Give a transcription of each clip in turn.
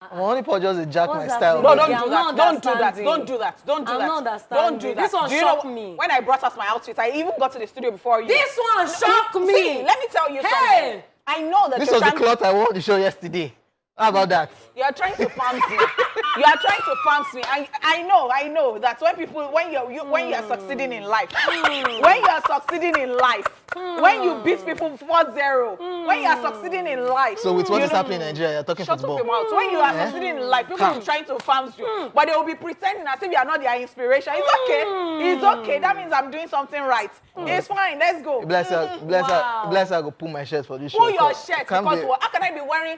Honeypot just jack my style. No, don't do that. Don't do that. Don't do that. Don't do that. Don't do that. This one shocked me. When I brought out my outfit, I even got to the studio before you. This one shocked me. See, let me tell you something. I know that this was the cloth I wore on the show yesterday. How about that? You are trying to farm me. You are trying to farm me. I know. That's when people, when you are succeeding in life, when you are succeeding in life, when you beat people 4-0, when you are succeeding in life. So with what is happening in Nigeria, you're talking shut football. Shut up your mouth. When you are succeeding in life, people will be trying to farm you, but they will be pretending as if you are not their inspiration. It's okay. It's okay. That means I'm doing something right. It's fine. Let's go. Bless her, I go pull my shirt for this show. Pull your shirt because what? How can I be wearing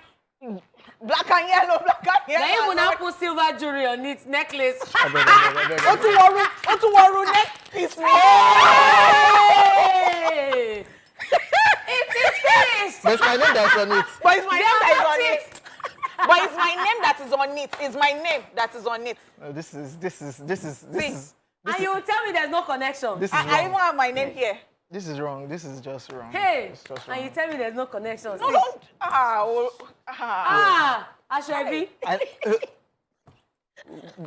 black and yellow? They even have put silver jewelry on it, necklace. Otuwaru neck piece. It is finished. But it's my name that's on it. But it's my name that is on it. But it's my name that is on it. It's my name that is on it. No, this is. And you will tell me there's no connection. I even have my name here. This is wrong. This is just wrong. Hey, just wrong. And you tell me there's no connection. No, don't. Ashwebi.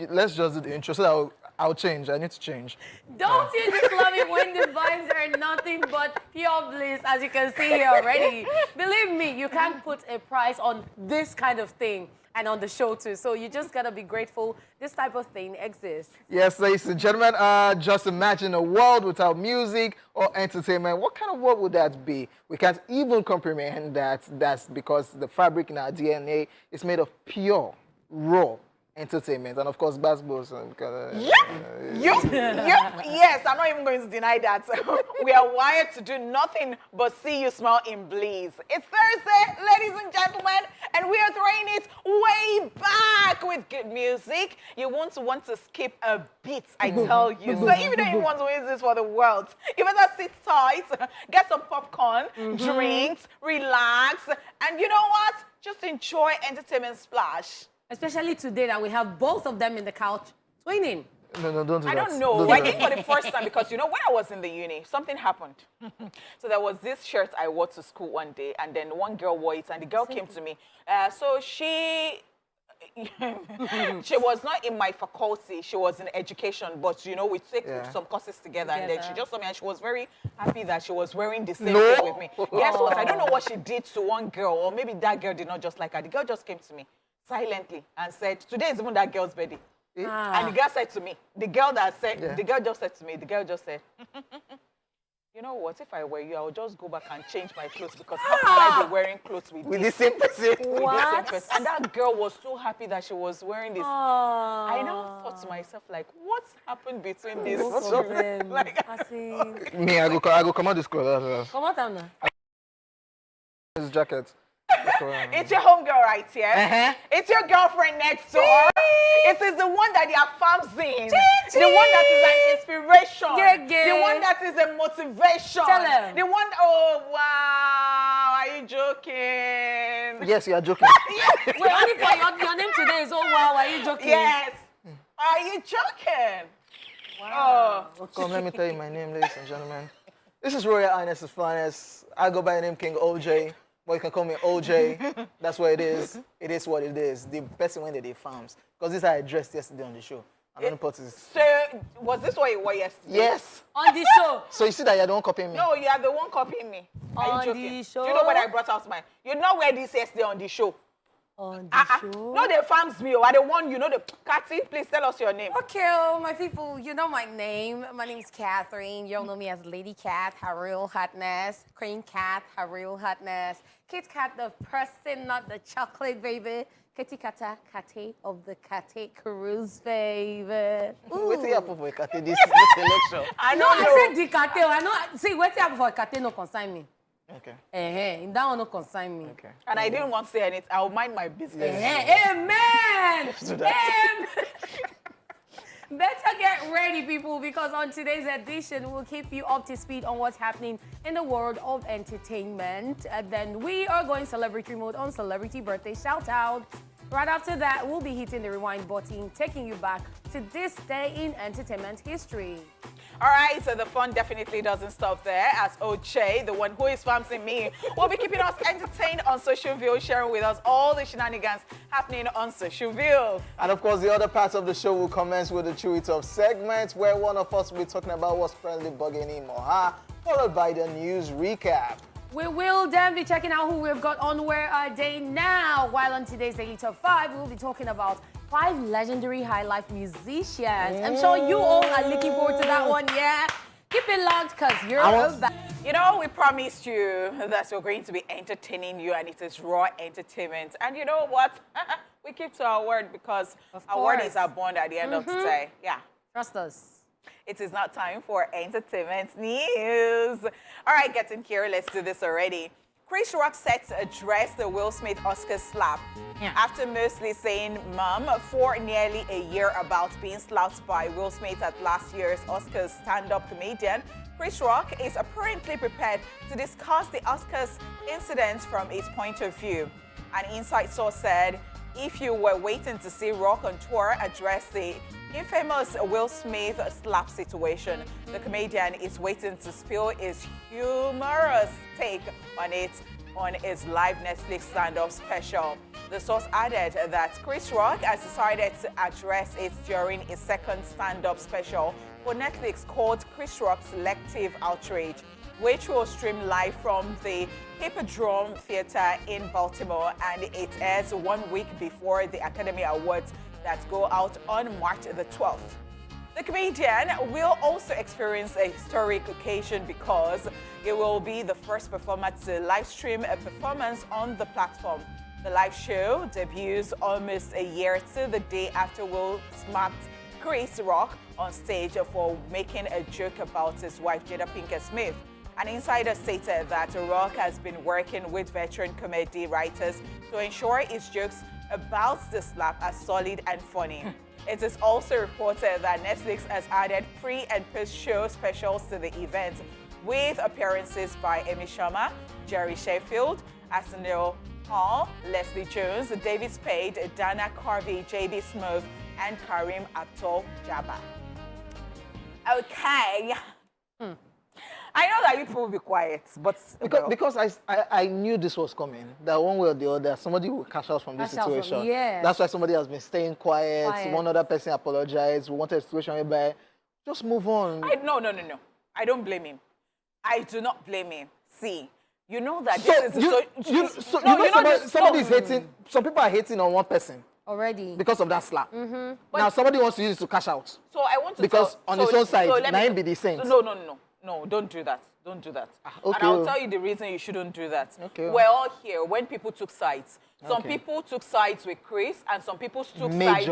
Let's just do the intro so that I'll change. I need to change. Don't you just love it when the vibes are nothing but pure bliss, as you can see here already? Believe me, you can't put a price on this kind of thing. And on the show too. So you just gotta be grateful this type of thing exists. Yes, ladies and gentlemen, just imagine a world without music or entertainment. What kind of world would that be? We can't even comprehend that. That's because the fabric in our DNA is made of pure, raw entertainment. And of course, basketball. Yes, I'm not even going to deny that. We are wired to do nothing but see you smile in bliss. It's Thursday, ladies and gentlemen, and we are throwing it way back with good music. You won't want to skip a beat, I tell you. So if you don't even want to use this for the world, you better sit tight, get some popcorn, drinks, relax, and you know what? Just enjoy entertainment splash. Especially today that we have both of them in the couch twinning. No, don't do that. I don't know. I think for the first time, because, you know, when I was in the uni, something happened. So there was this shirt I wore to school one day, and then one girl wore it, and the girl came to me. So she was not in my faculty. She was in education, but, you know, we take some courses together, and then she just saw me, and she was very happy that she was wearing the same thing with me. Guess what? I don't know what she did to one girl, or maybe that girl did not just like her. The girl just came to me silently and said, today is even that girl's birthday. And the girl said to me, the girl just said to me, you know what, if I were you, I would just go back and change my clothes, because how could I be wearing clothes with the same person? And that girl was so happy that she was wearing this. I now thought to myself, like, what's happened between these two? Like, me, I go come out this clothes. Come out now. This jacket. It's your homegirl right here. It's your girlfriend next door. It is the one that they are farms in. The one that is an inspiration. The one that is a motivation. Tell him. The one, oh, wow. Are you joking? Yes, you are joking. Wait, Honeypot, your name today is, oh, wow, are you joking? Yes. Are you joking? Wow. Come, let me tell you my name, ladies and gentlemen. This is Royal Highness's Finest. I go by the name King Hojay. But you can call me OJ. That's what it is. It is what it is. The person when they farms. Because this is how I dressed yesterday on the show. So, was this what you wore yesterday? Yes. On the show. So you see that you're the one copying me? No, you are the one copying me. Are you joking? The show. Do you know what I brought out mine? You know where this yesterday on the show? On the show? No, they farms me. Or the one, you know, the Cathy, please tell us your name. Okay, well, my people, you know my name. My name is Catherine. You all know me as Ladycath, her real hotness. Cream Cat, her real hotness. Kit Kat, the person, not the chocolate, baby. Kitty Kata, Kate of the Kate Cruise, baby. What's the apple for Kate this election? I know. I said the Kate. I know. See, what's the apple for Kate no consign me. Okay. In that one no consign me. Okay. And I didn't want to say anything. I'll mind my business. Amen. Do that. Better get ready, people, because on today's edition, we'll keep you up to speed on what's happening in the world of entertainment. And then we are going celebrity mode on Celebrity Birthday Shout Out. Right after that, we'll be hitting the rewind button, taking you back to this day in entertainment history. All right, so the fun definitely doesn't stop there, as Hojay, the one who is fancying me, will be keeping us entertained on social view, sharing with us all the shenanigans happening on social view. And of course, the other parts of the show will commence with the Chew It Up segment, where one of us will be talking about what's currently bugging him or her, followed by the news recap. We will then be checking out who we've got on Where Are They Now, while on today's Daily Top 5, we'll be talking about 5 legendary high life musicians. I'm sure you all are looking forward to that one, yeah? Keep it locked, because you're back. You know, we promised you that we're going to be entertaining you, and it is raw entertainment. And you know what? We keep to our word, because our word is our bond at the end of the day. Yeah. Trust us. It is now time for entertainment news. All right, getting here, let's do this already. Chris Rock set to address the Will Smith Oscar slap after mostly saying mum for nearly a year about being slapped by Will Smith at last year's Oscars. Stand-up comedian Chris Rock is apparently prepared to discuss the Oscars incident from his point of view. An inside source said, if you were waiting to see Rock on tour address the infamous Will Smith slap situation, the comedian is waiting to spill his humorous take on it on his live Netflix stand-up special. The source added that Chris Rock has decided to address it during his second stand-up special for Netflix called Chris Rock Selective Outrage, which will stream live from the Hippodrome Theater in Baltimore, and it airs 1 week before the Academy Awards that go out on March the 12th. The comedian will also experience a historic occasion because it will be the first performer to live stream a performance on the platform. The live show debuts almost a year to the day after Will smacked Chris Rock on stage for making a joke about his wife, Jada Pinkett Smith. An insider stated that Rock has been working with veteran comedy writers to ensure his jokes about the slap are solid and funny. It is also reported that Netflix has added pre- and post-show specials to the event, with appearances by Amy Schumer, Jerry Sheffield, Arsenio Hall, Leslie Jones, David Spade, Dana Carvey, J.D. Smith, and Kareem Abdul-Jabbar. Okay. I know that people will be quiet, but Because I knew this was coming, that one way or the other, somebody will cash out from this situation. That's why somebody has been staying quiet. One other person apologized. We wanted a situation whereby just move on. No. I don't blame him. I do not blame him. See, you know that somebody is hating. Some people are hating on one person Already. because of that slap. Now somebody wants to use it to cash out. So I want to because on his own side, now be the saint. No, don't do that. Don't do that. Okay. And I'll tell you the reason you shouldn't do that. Okay. We're all here when people took sides. Some people took sides with Chris, and some people took sides.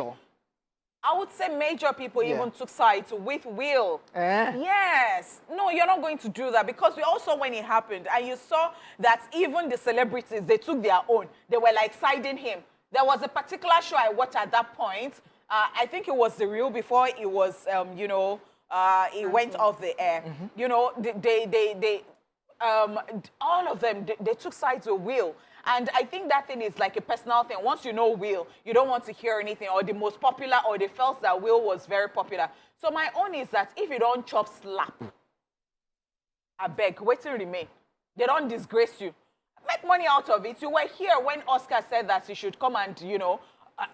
I would say major people even took sides with Will. Yes. No, you're not going to do that, because we also, when it happened, and you saw that even the celebrities, they took their own. They were like siding him. There was a particular show I watched at that point. I think it was The Real before it was, it went off the air. You know, all of them, they took sides with Will. And I think that thing is like a personal thing. Once you know Will, you don't want to hear anything, or the most popular, or they felt that Will was very popular. So my own is that if you don't chop slap, I beg, wait till remain. They don't disgrace you. Make money out of it. You were here when Oscar said that he should come and,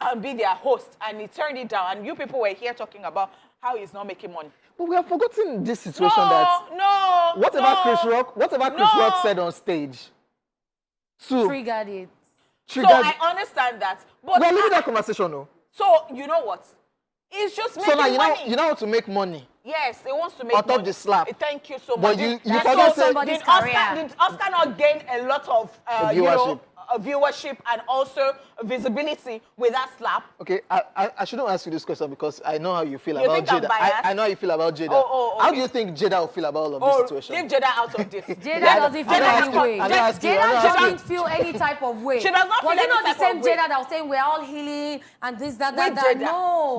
and be their host, and he turned it down. And you people were here talking about how he's not making money. But we have forgotten this situation What about Chris Rock? Whatever Chris Rock said on stage. Triggered it. So I understand that. But we're leaving that conversation, no? So, you know what? It's just making money. So now you know how to make money. Yes, he wants to make money. On top the slap. Thank you so much. But you forget somebody's career. Did Oscar not gain a lot of viewership? Viewership and also visibility with that slap? Okay, I shouldn't ask you this question because I know how you feel about think I'm Jada. biased? I know how you feel about Jada. Okay. How do you think Jada will feel about all of this situation? Leave Jada out of this. Jada doesn't feel any way. Jada doesn't feel any type of way. She does not feel any type of way. Was it not the same Jada that was saying we're all healing and this, that? No,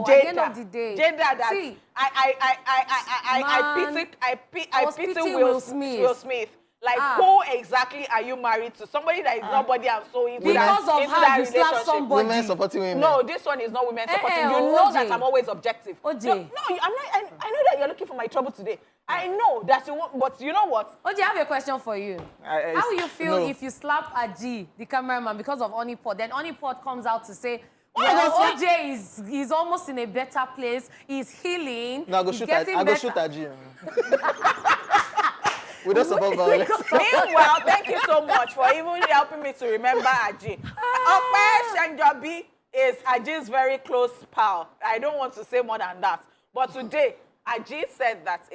Jada. at the end of the day. Jada, that See, I pity Will Smith Like, who exactly are you married to? Somebody that is nobody and so into Because that, of into how that you slap relationship. somebody. Women supporting women. No, this one is not women supporting. You oh, know OJ. that I'm always objective. OJ. No, I'm not. I know that you're looking for my trouble today. I know that you want, but you know what? OJ, I have a question for you. How will you feel if you slap Aji, the cameraman, because of Honeypot? Then Honeypot comes out to say, well, OJ is almost in a better place. He's healing. No, I go he's shoot getting I go better. shoot at you. We don't support violence. Meanwhile, thank you so much for even helping me to remember Aji. Ope Shanjabi is Aji's very close pal. I don't want to say more than that. But today, Aji said that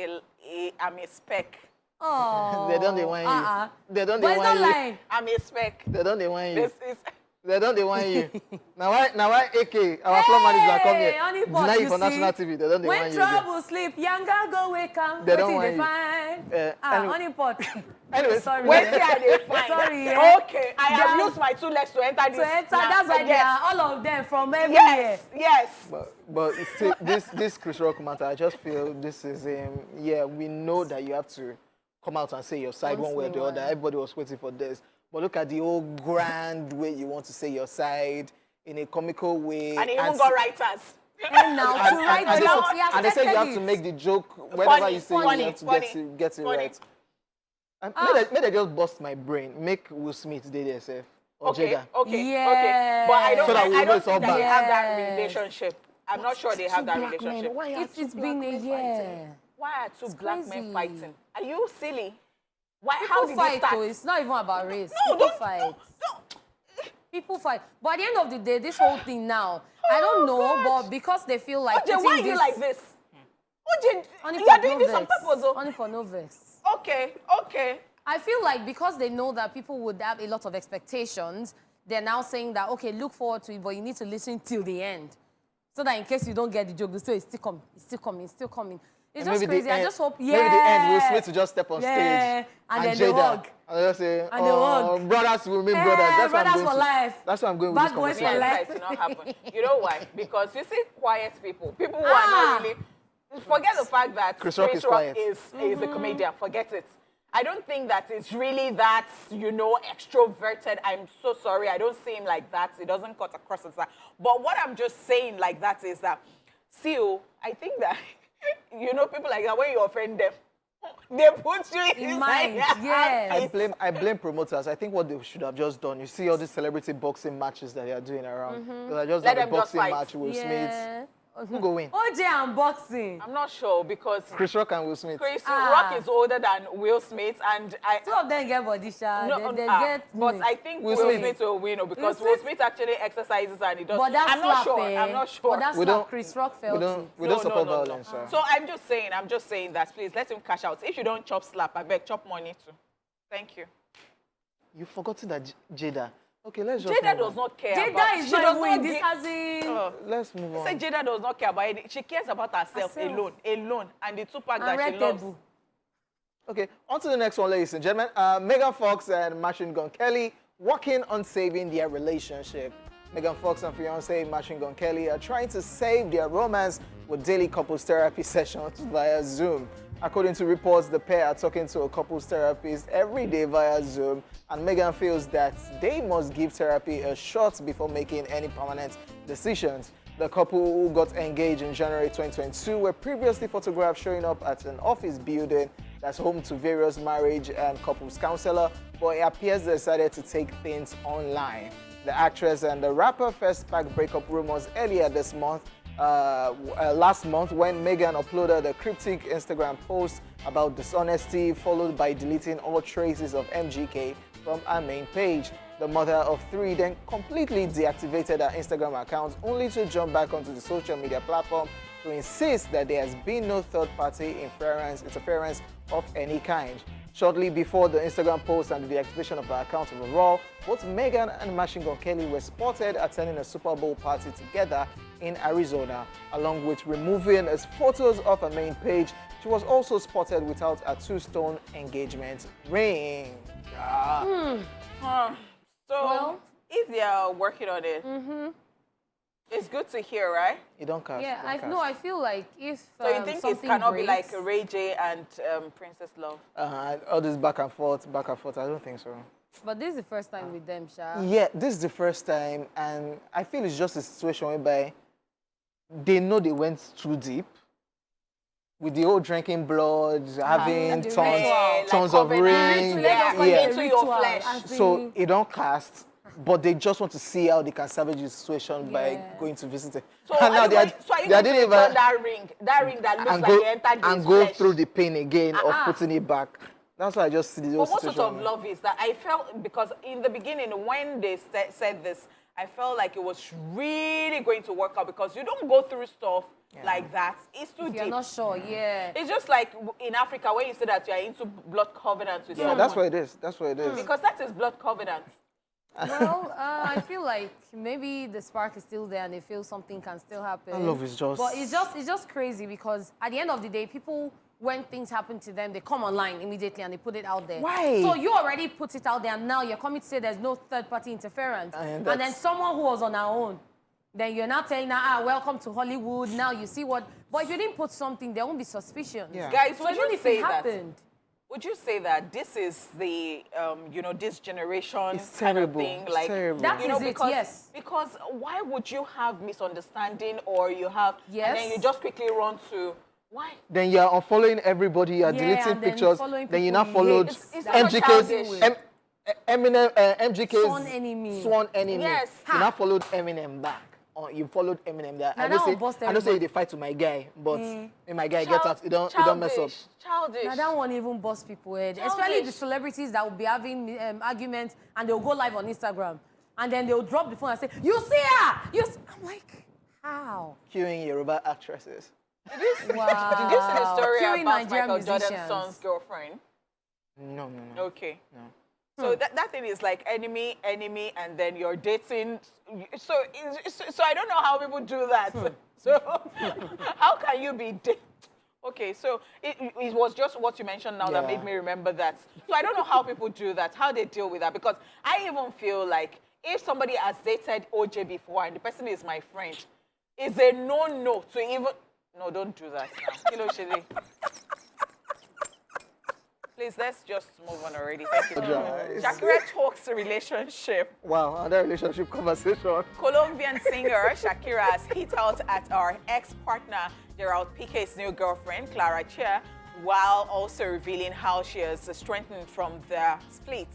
I'm a speck. Oh. They don't want you. They don't But it's want not you. lying. I'm a speck. They don't want you. This is... They don't want you. Now why AK, our floor manager come here, Honeypot, deny you you for see? national TV. They don't When want you again. trouble sleep, younger go wake up. They don't Wetin want dey you. find? Anyway. Honeypot. Anyways, Sorry. Wait till I find. Sorry, yeah. Okay, I have used my 2 legs to enter this. To enter, now. that's why they Yes. are all of them from everywhere. Yes. But it's still, this Chris Rock matter, I just feel this is yeah, we know that you have to come out and say your side one way or the other. Everybody was waiting for this. But look at the old grand way you want to say your side in a comical way. And he even got writers. And now to write and jokes, he has and they said you have tested to it. make the joke whenever Funny, you say funny, you have to funny, get it funny. right. And may they just bust my brain. Make Will Smith did themselves. Or Okay, Jada. okay. Yes. But I don't, So that we I know don't it's all think they bad. have that Yes. relationship. I'm not sure they have that relationship. It's been a year. Why are 2 black men crazy. fighting? Are you silly? Why? People How did fight, it start? though. It's not even about race. No, People don't, fight. don't. People fight. But at the end of the day, this whole thing now, I don't know, God. but because they feel like Oje, why are putting you this... like this? Oje, Only you for are doing no this on vex. purpose, though. Only for no vex. Okay, okay. I feel like because they know that people would have a lot of expectations, they're now saying that, okay, look forward to it, but you need to listen till the end. So that in case you don't get the joke, they say it's still coming, it's still coming, it's still coming. It's just crazy. I just hope, Maybe the end, Will Smith to just step on Yeah. stage. And then they Jada. hug. And they'll say, And they hug. brothers will make brothers. That's what I'm brothers going for to. life. That's what I'm going with Bad this boys for conversation. life. That will not happen. You know why? Because you see quiet people who are not really... Forget the fact that Chris Rock is quiet. is a comedian. Forget it. I don't think that it's really that, you know, extroverted. I'm so sorry. I don't see him like that. It doesn't cut across as that. But what I'm just saying like that is that, see, I think that, you know, people like that, when you offend them, they put you In mind, yes. I blame promoters. I think what they should have just done, you see all these celebrity boxing matches that they are doing around. They are just Let have a them just boxing fight. match with Yeah. Smith. Who go win? OJ and boxing. I'm not sure because Chris Rock and Will Smith. Chris Rock is older than Will Smith, and Two of them get body shot. They get... but I think Will Will Smith. Smith will win because Will Will Smith Smith actually exercises and he does. But that's I'm not slap, sure. eh? I'm not sure. But that's We slap. don't- Chris Rock felt it. We don't support violence. No. Sir. So I'm just saying that please let him cash out. If you don't chop slap, I beg chop money too. Thank you. You've forgotten that Jada. Okay, let's just Jada move does on. not care. Jada about, is she not does even not in this give- as in... Let's move on. Say Jada does not care about it. She cares about herself alone, and the 2 pack that she Red loves. table. Okay, on to the next one, ladies and gentlemen. Megan Fox and Machine Gun Kelly working on saving their relationship. Megan Fox and fiancé Machine Gun Kelly are trying to save their romance with daily couples therapy sessions via Zoom. According to reports, the pair are talking to a couples therapist every day via Zoom, and Megan feels that they must give therapy a shot before making any permanent decisions. The couple who got engaged in January 2022 were previously photographed showing up at an office building that's home to various marriage and couples counselor, but it appears they decided to take things online. The actress and the rapper first sparked breakup rumors earlier this month, last month, when Megan uploaded a cryptic Instagram post about dishonesty, followed by deleting all traces of MGK from her main page. The mother of 3 then completely deactivated her Instagram account, only to jump back onto the social media platform to insist that there has been no third-party interference of any kind. Shortly before the Instagram post and the deactivation of her account overall, both Megan and Machine Gun Kelly were spotted attending a Super Bowl party together in Arizona. Along with removing his photos off her main page, she was also spotted without a 2-stone engagement ring. So if they are working on it, it's good to hear, right? You don't cast. Yeah, don't cast. no, I feel like if So you think it something cannot be like breaks- Ray J and Princess Love? All this back and forth, back and forth. I don't think so. But this is the first time with them, Sha. Yeah, this is the first time, and I feel it's just a situation whereby they know they went too deep with the whole drinking blood, having the tons, ritual. tons Like of covenant, ring. yeah, into your flesh. So it don't cast, but they just want to see how they can salvage the situation by Yeah. going to visit it. So are you going to return that ring that looks and like go you entered and his go flesh? through the pain again of putting it back. That's why I just see the whole But what situation. sort of love is that? I felt, because in the beginning, when they said this, I felt like it was really going to work out, because you don't go through stuff like that. It's too If you're deep. not sure, yeah. It's just like in Africa, when you say that you are into blood covenant with Yeah, someone. that's what it is. That's what it is. Because that is blood covenant. Well, I feel like maybe the spark is still there and they feel something can still happen. That love is just- But it's just crazy, because at the end of the day, people, when things happen to them, they come online immediately and they put it out there. Why? So you already put it out there, and now you're coming to say there's no third-party interference. And then that's- someone who was on her own, then you're now telling her, welcome to Hollywood. Now you see what... But if you didn't put something, there won't be suspicion. Yeah. Guys, So would even you if say it that? happened... Would you say that this is the, this generation It's kind terrible. of thing? It's Like, terrible. That you know, is it, because, yes. Because why would you have misunderstanding, or you have, Yes. and then you just quickly run to, why? Then you're unfollowing everybody, you're Yeah, deleting and then pictures, following then you people now you followed hate. It's not MGK's, childish. Eminem, MGK's Sworn enemy. Sworn enemy. Yes. You now followed Eminem back. Or you followed Eminem that. Now I that don't will say, bust I don't say everybody. they fight with my guy, but when my guy gets out, it don't mess up. Childish. Now that one even bust people head, especially the Childish. celebrities that will be having arguments and they'll go live on Instagram and then they'll drop the phone and say, "You see her?" I'm like, how? Queuing Yoruba actresses. Did you see Wow. the story Queuing about Nigerian Michael Jordan's musicians. son's girlfriend? No, no, no. Okay. No. So that thing is like enemy, and then you're dating. So I don't know how people do that. So how can you be Okay, so it was just what you mentioned now that Yeah. made me remember that. So I don't know how people do that, how they deal with that, because I even feel like if somebody has dated OJ before and the person is my friend, it's a no to even. No, don't do that now. Kilo Shede. Please, let's just move on already. Thank you. Guys. Shakira talks a relationship. Wow, another relationship conversation. Colombian singer Shakira has hit out at our ex-partner Gerald Piqué's new girlfriend, Clara Chia, while also revealing how she has strengthened from the split.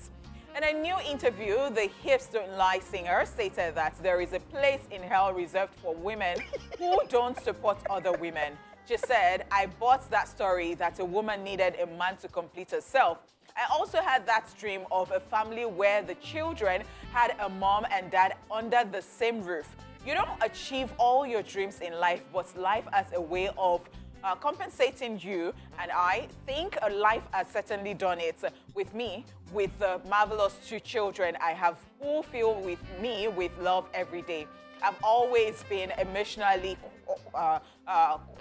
In a new interview, the Hips Don't Lie singer stated that there is a place in hell reserved for women who don't support other women. She said, "I bought that story that a woman needed a man to complete herself. I also had that dream of a family where the children had a mom and dad under the same roof. You don't achieve all your dreams in life, but life has a way of compensating you, and I think life has certainly done it with me, with the marvelous 2 children I have who feel with me with love every day. I've always been emotionally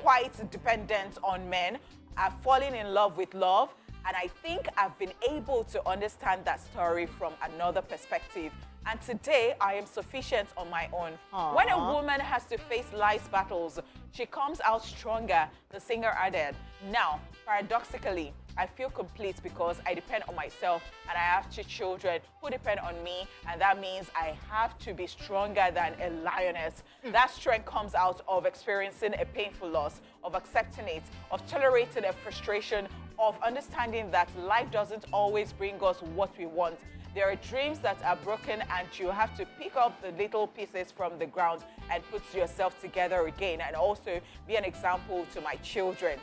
quite dependent on men. I've fallen in love with love, and I think I've been able to understand that story from another perspective. And today, I am sufficient on my own." When a woman has to face life's battles, she comes out stronger, the singer added. Now, paradoxically, I feel complete because I depend on myself and I have 2 children who depend on me, and that means I have to be stronger than a lioness. That strength comes out of experiencing a painful loss, of accepting it, of tolerating a frustration, of understanding that life doesn't always bring us what we want. There are dreams that are broken, and you have to pick up the little pieces from the ground and put yourself together again, and also be an example to my children.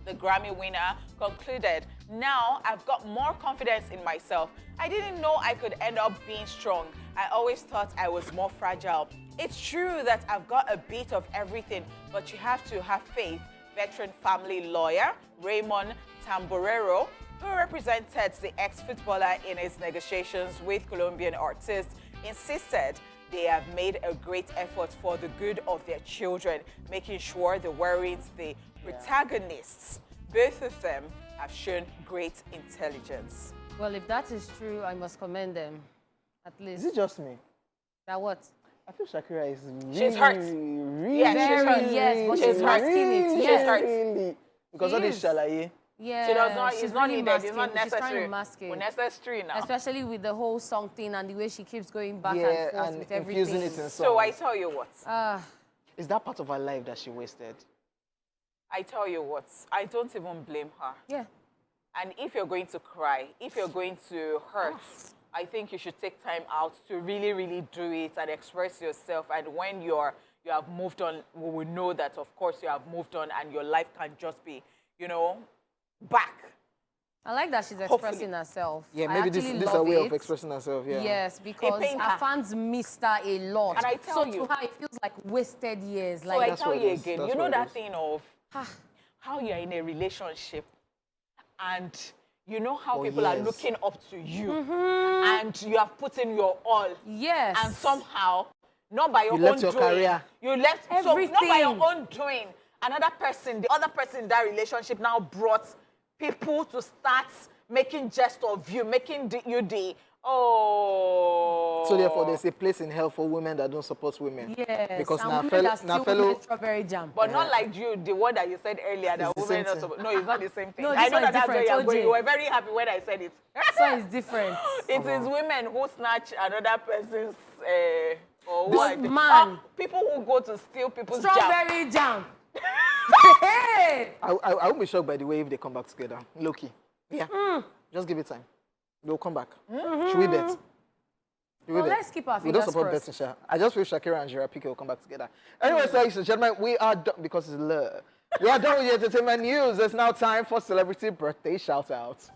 The Grammy winner concluded, "Now I've got more confidence in myself. I didn't know I could end up being strong. I always thought I was more fragile. It's true that I've got a bit of everything, but you have to have faith." Veteran family lawyer Raymond Tamborero, who represented the ex-footballer in his negotiations with Colombian artists, insisted they have made a great effort for the good of their children, making sure the weren't the protagonists. Both of them have shown great intelligence. Well, if that is true, I must commend them. At least. Is it just me? That what? I feel Shakira is really, She's hurt. really, Yeah, she's hurt. Yes, but She's she's hurt. masking it. She's Yes. hurt. really. Because all this is. shalaye. Yeah, She does not, she's it's not really needed, it's not masking. She's trying necessary. to mask it. Unnecessary now. Especially with the whole song thing and the way she keeps going back Yeah, and forth and with infusing everything. it in songs. So I tell you what. Is that part of her life that she wasted? I tell you what. I don't even blame her. Yeah. And if you're going to cry, if you're going to hurt, I think you should take time out to really, really do it and express yourself. And when you have moved on, we will know that, of course, you have moved on and your life can just be, you know, back. I like that she's expressing herself. Yeah, I maybe this actually is a love way of it. expressing herself, yeah. Yes, because pained her her. fans missed her a lot. And I tell so you- to her, it feels like wasted years. So Like I That's tell what you it is. again, That's you know what it that is. thing of how you're in a relationship and you know how For people are years. looking up to you and you have put in your all. yes. And somehow, not by your You left own your doing, career. you left so not by Everything. your own doing. Another person, the other person in that relationship now brought people to start making jest of you, making you the So therefore, there's a place in hell for women that don't support women. Yes. Because and now women fellow, that still wear strawberry jam. But not like you, the one that you said earlier that the women same not thing. supposed. No, it's not the same thing. No, I this know one that is that's where you're different, going. OJ. You were very happy when I said it. So it's different. It is women who snatch another person's or This what? man. People who go to steal people's jam. Strawberry jam. Hey! I won't be shocked by the way if they come back together. Low-key. Yeah. Just give it time. They'll come back. Should we bet? Should we Well, bet? let's keep our We don't fingers support crossed. betting, Sha. I just feel Shakira and Jera Piqué will come back together. Anyway, so ladies and gentlemen, we are done because it's love. We are done with the entertainment news. It's now time for celebrity birthday shout-outs.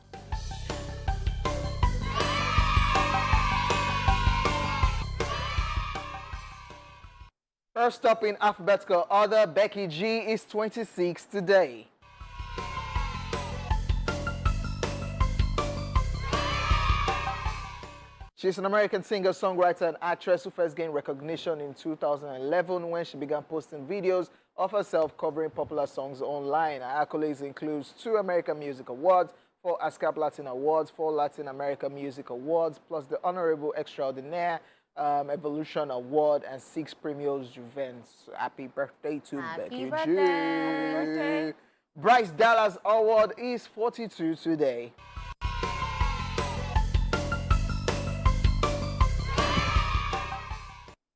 First up in alphabetical order, Becky G is 26 today. She's an American singer, songwriter, and actress who first gained recognition in 2011 when she began posting videos of herself covering popular songs online. Her accolades include 2 American Music Awards, 4 ASCAP Latin Awards, 4 Latin American Music Awards, plus the Honorable Extraordinaire Evolution Award, and 6 Premios Juvens. Happy birthday to Becky G. birthday. Bryce Dallas Howard is 42 today.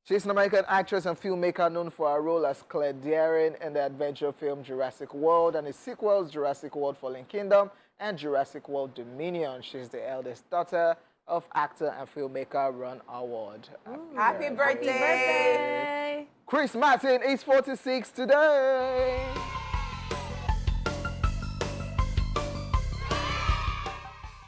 She's an American actress and filmmaker known for her role as Claire Deering in the adventure film Jurassic World and its sequels Jurassic World Fallen Kingdom and Jurassic World Dominion. She's the eldest daughter of actor and filmmaker Ron Howard. Happy birthday. Hey. Chris Martin is 46 today.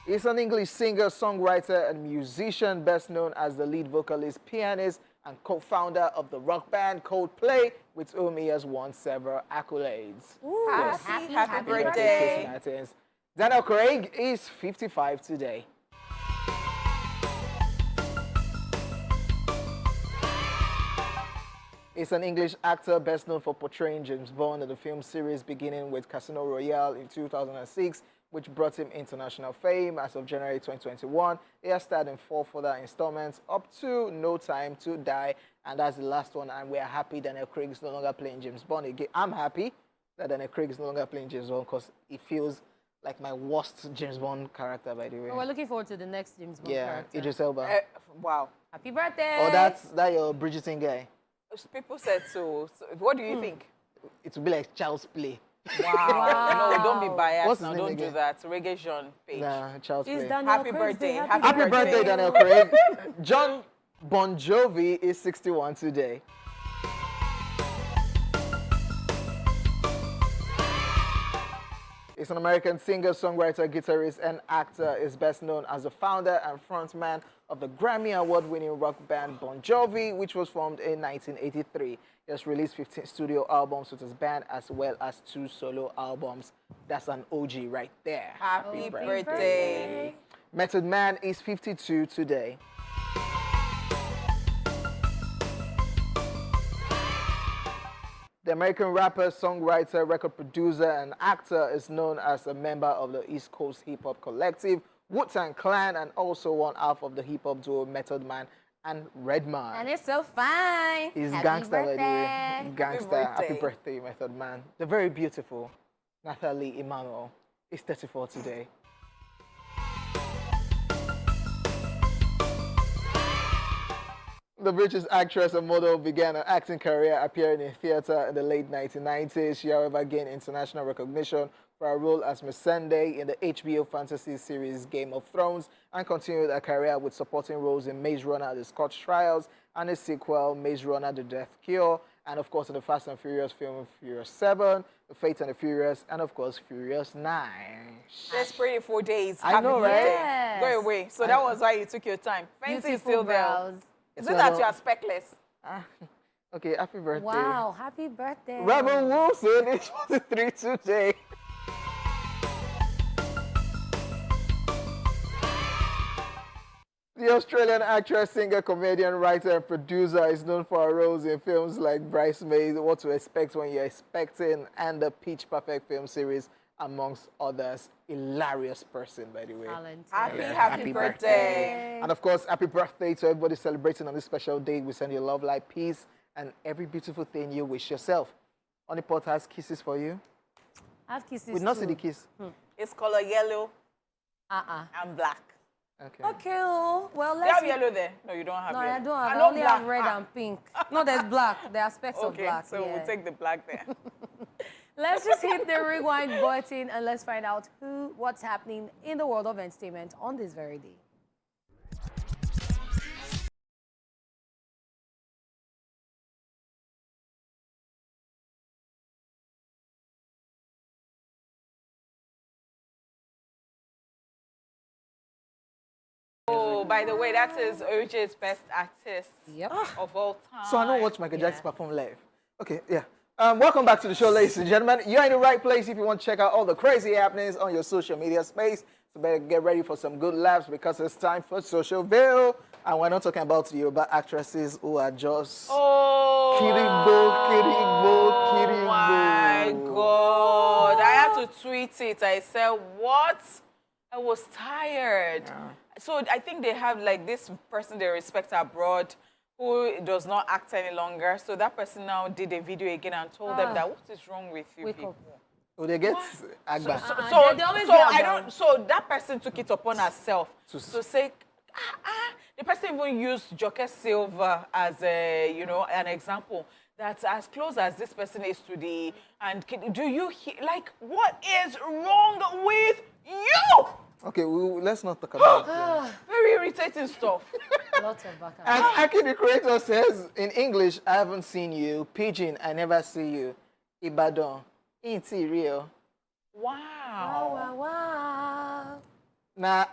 He's an English singer, songwriter, and musician, best known as the lead vocalist, pianist, and co-founder of the rock band Coldplay, with whom he has won several accolades. Ooh, Yes. Happy Chris birthday. Martin. Daniel Craig is 55 today. He's an English actor best known for portraying James Bond in the film series beginning with Casino Royale in 2006, which brought him international fame. As of January 2021, he has starred in 4 further installments up to No Time to Die, and that's the last one, and we are happy Daniel Craig is no longer playing James Bond again. I'm happy that Daniel Craig is no longer playing James Bond because it feels like my worst James Bond character, by the way. We're looking forward to the next James Bond Yeah, character. Idris Elba. Wow. Happy birthday. Oh, that your Bridgerton guy. People said so. What do you think? It will be like Child's Play. Wow. No, don't be biased What's his now. name Don't do again? that. Reggae Jean page. Nah, Child's It's Play. Daniel Happy Craig's birthday. day. Happy birthday, Daniel Craig. John Bon Jovi is 61 today. He's an American singer, songwriter, guitarist, and actor. He's best known as the founder and frontman of the Grammy Award-winning rock band Bon Jovi, which was formed in 1983. He has released 15 studio albums with his band, as well as 2 solo albums. That's an OG right there. Happy birthday. birthday. Method Man is 52 today. The American rapper, songwriter, record producer, and actor is known as a member of the East Coast hip-hop collective Wu-Tang Clan, and also one half of the hip-hop duo Method Man and Redman. And it's so fine. He's Happy gangster, by the way. birthday. Gangster. Happy birthday. birthday, method man. The very beautiful Nathalie Emmanuel is 34 today. The British actress and model began an acting career appearing in theatre in the late 1990s. She, however, gained international recognition for her role as Missandei in the HBO fantasy series Game of Thrones and continued her career with supporting roles in Maze Runner: The Scotch Trials and its sequel, Maze Runner: The Death Cure, and of course in the Fast and Furious film Furious 7, The Fate and the Furious, and of course Furious 9. That's pretty 4 days. I know, right? Yes. Go away. So that was why you took your time. Fancy is Beautiful still there. brows. Is it that you are speckless? Okay, happy birthday. Wow, happy birthday. Rebel Wilson is 43 today. The Australian actress, singer, comedian, writer, and producer is known for her roles in films like Bridesmaids, What to Expect When You're Expecting, and the Pitch Perfect film series, amongst others. Hilarious person, by the way. Talented. Happy birthday. And of course, happy birthday to everybody celebrating on this special day. We send you love, light, peace, and every beautiful thing you wish yourself. Honeypot has kisses for you. I have kisses We not too. see the kiss. It's color yellow Uh-uh. and black. Okay. Okay, oh, well, You let's have see. yellow there? No, you don't have No, yellow. I don't have. And I no only have black. red and pink. No, there's black. There are aspects of Okay, black. so yeah. we'll take the black there. Let's just hit the rewind button and let's find out what's happening in the world of entertainment on this very day. Oh, by the way, that is Hojay's best artist Yep. of all time. So I know watch Michael Jackson perform live. Okay, yeah. Welcome back to the show, ladies and gentlemen. You're in the right place if you want to check out all the crazy happenings on your social media space. So better get ready for some good laughs because it's time for Social Bill. And we're not talking about Yoruba actresses who are just Kiribo. My God. I had to tweet it. I said, what? I was tired. So I think they have like this person they respect abroad who does not act any longer. So that person now did a video again and told them that what is wrong with you Wake people? up. Oh, they get Agba. They always get down. So that person took it upon herself to say, the person even used Joke Silva as a, an example. That as close as this person is to the, and do you hear, like, what is wrong with you? Okay, let's not talk about it. Very irritating stuff. Lots of back and And Aki, the creator, says in English, I haven't seen you. Pidgin, I never see you. Ibadan, ain't it real? Wow. wow. Nah,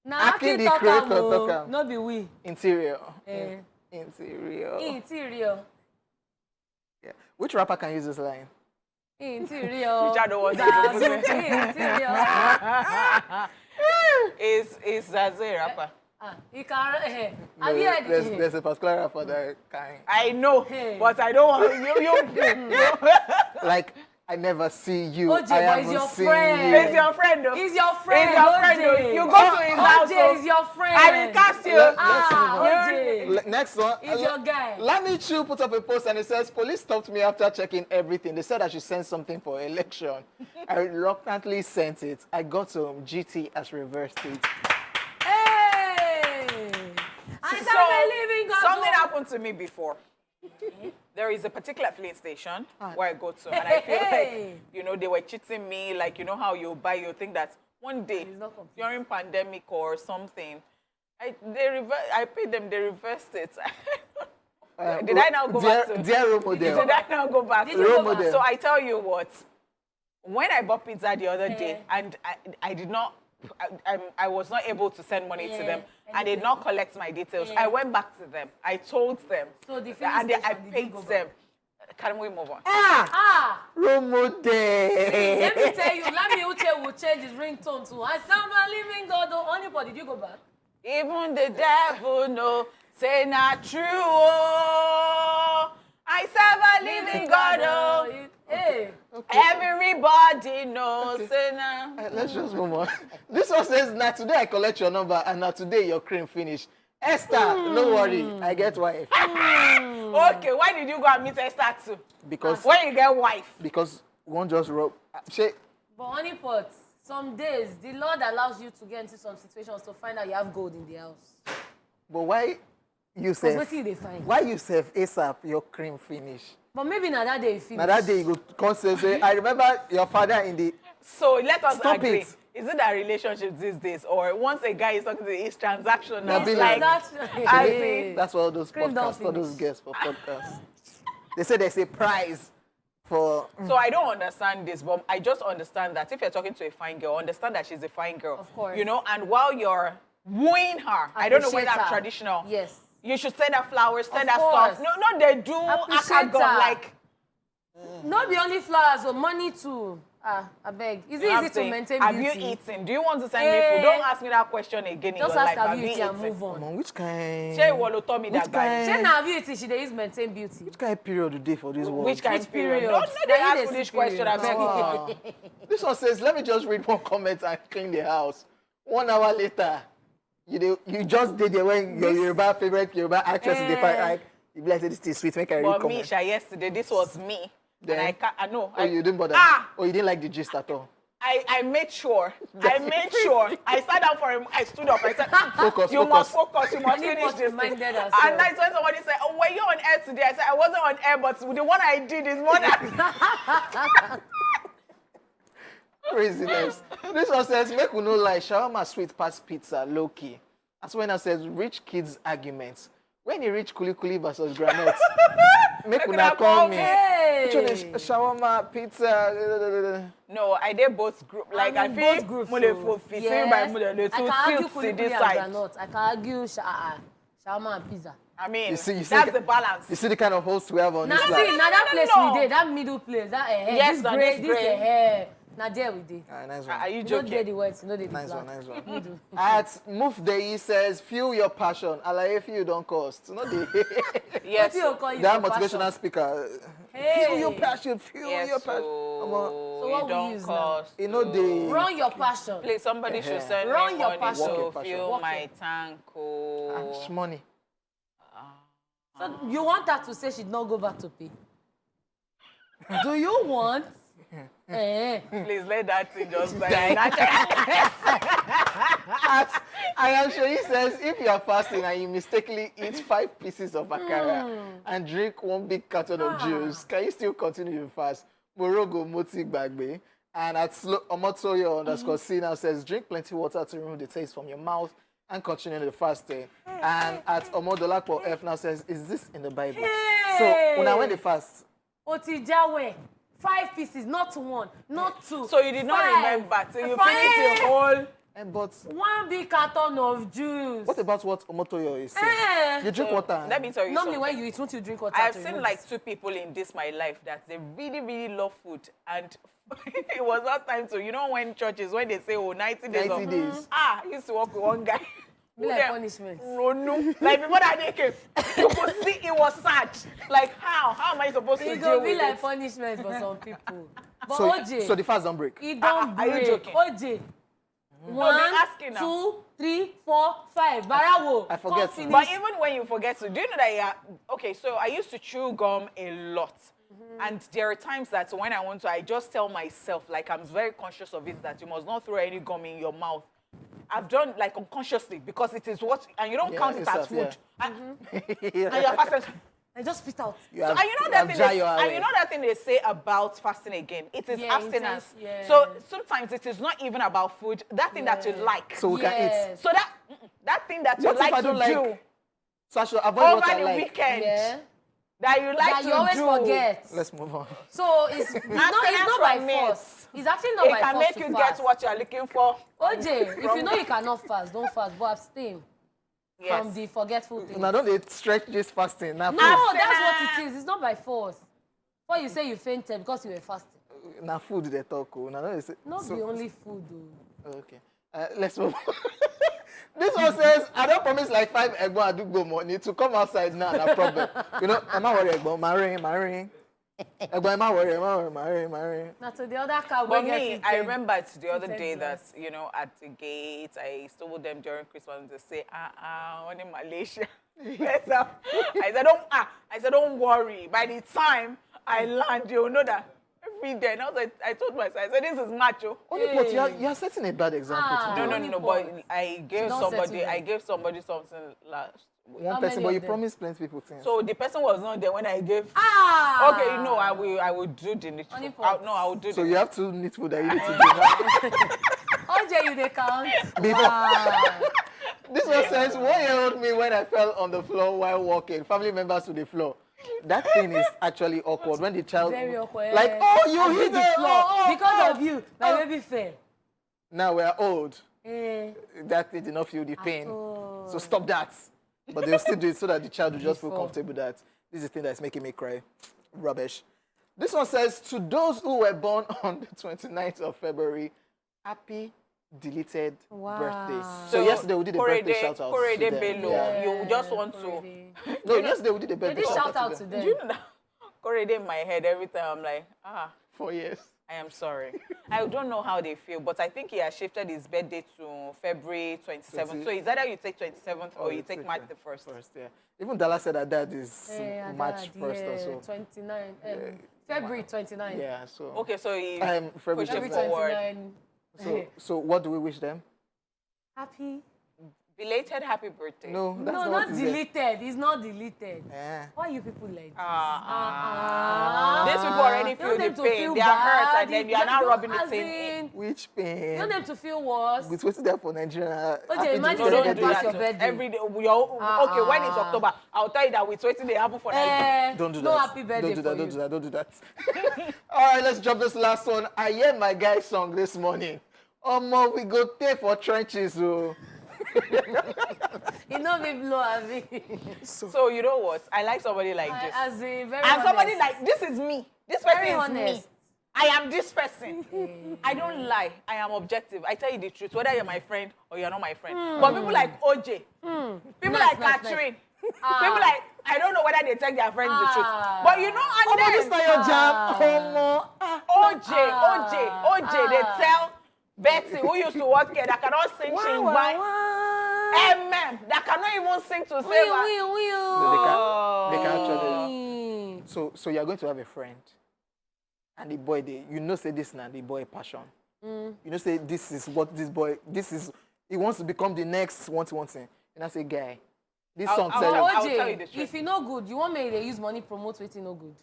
Now, Aki, the creator, talk am. no be we. Interior. Eh. Interior. Interior. Yeah. Which rapper can use this line? Interior. Which I don't want to Is Zaze rapper? You can. No, Have you heard there's a particular rapper that can. I know, Hey. but I don't want you. Like, I never see you. Hojay, I but haven't he's your seen friend. you. He's your friend, though. He's your friend. He's your friend, though. Hojay. You go to his house. Hojay is your friend. I will cast you. Hojay. Next one. He's your guy. Lami Chu put up a post and it says, police stopped me after checking everything. They said I should send something for election. I reluctantly sent it. I got home. GT has reversed it. Hey! I started believing God. Something happened to me before. There is a particular filling station where I go to, and I feel like, they were cheating me. Like, how you think that one day during pandemic or something, I paid them, they reversed it. Did I now go back to? Dear role model. Did I now go back to? Role model. So I tell you what, when I bought pizza the other day, and I did not, I was not able to send money to them, and they did not collect my details. I went back to them. I told them, So the and I station, did you paid go back? them. Can we move on? Role model. Let me tell you, Lami Uche will change his ringtone too. I serve a living God. Honeypot, did you go back? Even the devil know, say not true. Oh. I serve a living God. Oh. Hey. Okay. Everybody knows. Say now. Let's just move on. This one says, now today I collect your number and now today your cream finish. Esther, no worry, I get wife. Okay, why did you go and meet Esther too? Because When you get wife. because one just rub. Say, But Honeypot, some days the Lord allows you to get into some situations to find out you have gold in the house. but why you Because say? what see they find? Why you say ASAP your cream finish? But maybe now that day you finish. Now that day you go come say, I remember your father in the. So let us Stop agree. it. Is it that relationship these days, or once a guy is talking to you, it's transactional? Nabila. Like, I see. That's what all those Cream don't podcasts, all those finish. guests for podcasts. They say there's a prize for. So I don't understand this, but I just understand that if you're talking to a fine girl, understand that she's a fine girl. Of course. You know, and while you're wooing her, I don't know whether Appreciate I'm her. traditional. Yes. You should send her flowers, send her course. stuff. No, they do Appreciate akagon, her. like. Not be only flowers, but money too. I beg. Is You it know what easy I'm saying? to maintain Have beauty? you eaten? Do you want to send me Eh. food? Don't ask me that question again in Just your ask life. have you eaten and move Come on. on, which kind? Shey Wolo told me that Which guy. kind? Shey na have you eaten? She dey use maintain beauty. Which kind of period do they for this world? Which kind Which of period? period? Don't Na they you ask dey foolish see question, period. I beg. Wow. This one says, let me just read one comment and clean the house. 1 hour later, you just did it when your Yoruba favorite Yoruba actress is the fight. Like, you be like, this is sweet, make I read But me, comment. Sha, yesterday, this was me. Then? And I can't, I know. Oh, you didn't bother? Ah! Oh, you didn't like the gist at all? I made sure. I sat down for him. I stood up. I said, Focus, you must focus. You must Honeypot finish this thing. reminded us, And that's when somebody said, oh, were you on air today? I said, I wasn't on air, but the one I did is more than... Craziness. This one says, make we no lie, shawarma sweet pass pizza, low key. That's when I says, rich kids arguments. When you reach kuli kuli versus granite, make una call me. Hey. Which one is shawarma, pizza? No, I did both group. Like, I I'm in feel both groups. mule So, for fit. yes. By mule, I two can argue tilts to kulikuli this and side. granite. I can argue shawarma and pizza. I mean, You see that's the balance. You see the kind of host we have on Now this see, line? now that place no. we did, that middle place, that Yes, this now gray, this this gray. hair. Now there we did. Nice Are one. you You don't joking? get the white, you know the Nice black. one, nice one. Middle. At Move Day, he says, feel your passion. Alaye, feel don't cost. Not the Yes. What you call you that for motivational passion? speaker. Hey. Feel your passion, feel Yes, your passion. so So what it we don't use now? cost. You know, they. Run your passion. Please, somebody should send Run me your money passion. Walk to your passion. fill Walk my your- tank. Oh. Money. So you want her to say she'd not go back to pay? Do you want? Please let that thing just die. I am sure he says, if you are fasting and you mistakenly eat 5 pieces of akara and drink 1 big carton of juice, can you still continue to fast? Morogo Moti Bagbe. And at Omotoyo _ C now says, drink plenty water to remove the taste from your mouth and continue the fasting. And at Omodolapo F now says, is this in the Bible? So, when I went the fast, Otijawe. 5 pieces, not 1, not 2. So you did not 5. remember. So you 5. finished your whole. but 1 big carton of juice. what about what Omotoyo is saying? You drink water. Let me tell you Normally something. when you eat, won't you drink water? I have to seen remove like this? 2 people in this my life that they really, really love food. And it was not time to, you know, when churches, when they say, oh, 90 days 90 of... days. I used to work with one guy. Be like punishment. Ronu. Like before that day came, you could see it was sad. Like how? How am I supposed to It deal go be with like it? punishment for some people. But So, OJ, so the fast don't break. it don't are you break. joking? OJ. No, 1, they're asking now. 2, 3, 4, 5. Barawo. I forget. Come finish. But even when you forget to, do you know that okay, so I used to chew gum a lot. And there are times that when I want to, I just tell myself, like I'm very conscious of it, that you must not throw any gum in your mouth. I've done like unconsciously because it is what, and you don't Yeah, count it as yourself, food. yeah. And you're fasting. I just spit out. You So, have- and you know you that have thing dry they, your and away. you know that thing they say about fasting again. It is Yeah, abstinence. yeah. So sometimes it is not even about food. That thing that you Yeah. like. So we can eat. Yes. So that thing that you What if like I to don't do like- So I should avoid over what I the like. weekend Yeah. that you like That to you always do. forget. Let's move on. So it's not by from it. force. It's actually not It by can force make to you fast. get what you're looking for. OJ, if you know you cannot fast, don't fast, but abstain from the forgetful thing. Now don't they stretch this fasting? Now No, food, that's what it is. It's not by force. Or you say you fainted because you were fasting. now food they talk. Oh. Now don't they say, Not so- the only food, though. Okay. Let's move on. This one says, I don't promise like 5 egbo I do go money to come outside now, no problem. You know, I'm not worried, Egbo. My ring. Marry. Now to the other car, But we get me, it I ten. remember it's the other ten day that, plus. you know, at the gate, I told them during Christmas to say, when in Malaysia. So, I said, don't worry. By the time I land, you'll know that every day. And I told myself, I said, this is macho. Only but you're setting a bad example Ah. today. No, Only but pot. I gave don't settle somebody, them. I gave somebody something last. One How person, many but of you them? promised plenty people things. So the person was not there when I gave. Ah! Okay, no, I will do the needful. Honeypot. No, I will do So the you have two needful that you need to do now. Hojay, you they count. Before- Wow. This was since 1-year-old me when I fell on the floor while walking. Family members to the floor. That thing is actually awkward when the child Very awkward. like, oh, you I hit the the floor oh, because of you. My baby fell. Now we're old. Eh. That they did not feel the pain. all. So stop that. But they'll still do it so that the child will just feel Before. comfortable that this is the thing that's making me cry. Rubbish. This one says, to those who were born on the 29th of February, happy deleted Wow. birthday. So yesterday we did a birthday shout out to Korede them. Bello, Yeah. you just want to. Already. No, yesterday we did a They birthday did shout shout out to to them. them. Do you know that? Korede in my head every time I'm like, 4 years. I am sorry. I don't know how they feel, but I think he has shifted his birthday to February 27th. So it's either you take 27th or you take March the 1st. First, yeah. Even Dala said that dad is Eh, March Dad, 1st yeah, or so. 29. February 29. Yeah, so. Okay, so he February pushed it February 29. forward. 29. So what do we wish them? Happy. Belated happy birthday. No, that's No, not, not what he said. deleted. It's not deleted. Eh. Why you people like this? These people already You feel want the them to pain. feel They are hurt, bad. and then you are now don't- rubbing it as in. Which You pain? want them to feel worse. It's waiting there for Nigeria. Happy imagine No, deleted them don't do pass that. your birthday. Every day. Okay, when it's October, I'll tell you that it's waiting they happen for Nigeria. Don't do no that. happy birthday Don't do that. for Don't you. do that. Don't do that. All right, let's drop this last one. I hear my guy song this morning. We go pay for trenches. Oh. You know me blow a bit. So you know what? I like somebody like this. As a very And somebody honest. like, this is me. This person Very is me. honest. I am this person. I don't lie. I am objective. I tell you the truth, whether you're my friend or you're not my friend. But people like Hojay, people Nice, like nice, Catherine, people like, I don't know whether they tell their friends the truth. Ah. But you know, and then This not your jam. OJ, they tell Betty, who used to work here, that cannot sing Shingbai. That cannot even sing to save her. They can actually. So you're going to have a friend, and the boy, say this now, the boy passion. You know, say this is what this boy, he wants to become the next one thing. And I say, guy, this song I'll tell you. tell you OJ, the truth. if you no good, you want me to use money promote wetin no good.